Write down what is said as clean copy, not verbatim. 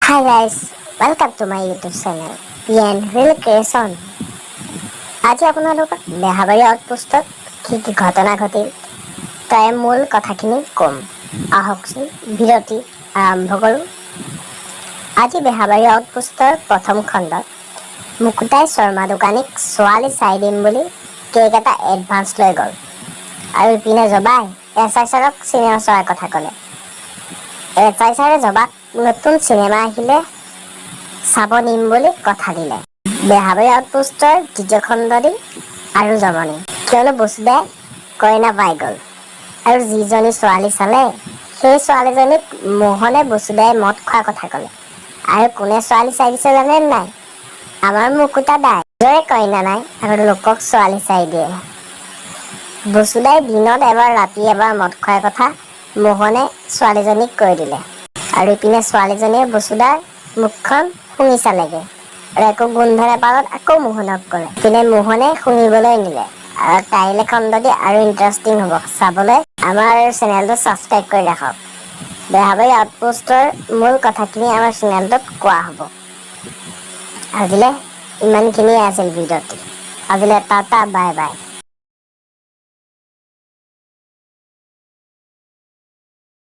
Hi guys, welcome to my YouTube channel PN Real Creation। আজি আপোনালোকক বেহাবাৰী আউটপোষ্টত কি ঘটনা ঘটিল তাৰে মূল কথাখিনি ক'ম। আহকচোন বিৰতি আৰম্ভ কৰোঁ। আজি বেহাবাৰী আউটপোষ্টৰ প্ৰথম খণ্ডত মুকুতাই শৰ্মা দোকানীক ছোৱালী চাই দিম বুলি কেক এটা এডভান্স লৈ গ'ল আৰু ইপিনে জবাই SI ছাৰক চিনেমা চোৱাৰ কথা ক'লে। SI ছাৰে জবাক নতুন চিনেমা আহিলে চাব নিম বুলি কথা দিলে। বেহাবাৰী আউটপোষ্টৰ দ্বিতীয় খণ্ড দি আৰু জমনি, কিয়নো বসুদাই কইনা পাই গ'ল আৰু যিজনী ছোৱালী চালে সেই ছোৱালীজনীক মোহনে বসুদাই মদ খোৱাৰ কথা ক'লে। আৰু কোনে ছোৱালী চাই দিছে জানে নাই? আমাৰ মুকুতা দাই। নিজৰে কইনা নাই আৰু লোকক ছোৱালী চাই দিয়ে। বসুদাই দিনত এবাৰ ৰাতি এবাৰ মদ খোৱাৰ কথা মোহনে ছোৱালীজনীক কৈ দিলে আৰু ইপিনে ছোৱালীজনীয়ে বসুদাৰ মুখখন শুঙি চালেগে আৰু একো গোন্ধ নাপালত আকৌ মোহনক ক'লে। ইপিনে মোহনে শুঙিবলৈ নিলে আৰু কাইলৈ খণ্ড দি আৰু ইণ্টাৰেষ্টিং হ'ব। চাবলৈ আমাৰ চেনেলটো ছাবস্ক্ৰাইব কৰি ৰাখক। বেহাবাৰী আউটপোষ্টৰ মূল কথাখিনি আমাৰ চেনেলটোত কোৱা হ'ব। আজিলৈ ইমানখিনিয়ে আছিল ভিডিঅ'টি। আজিলৈ টাটা বাই বাই।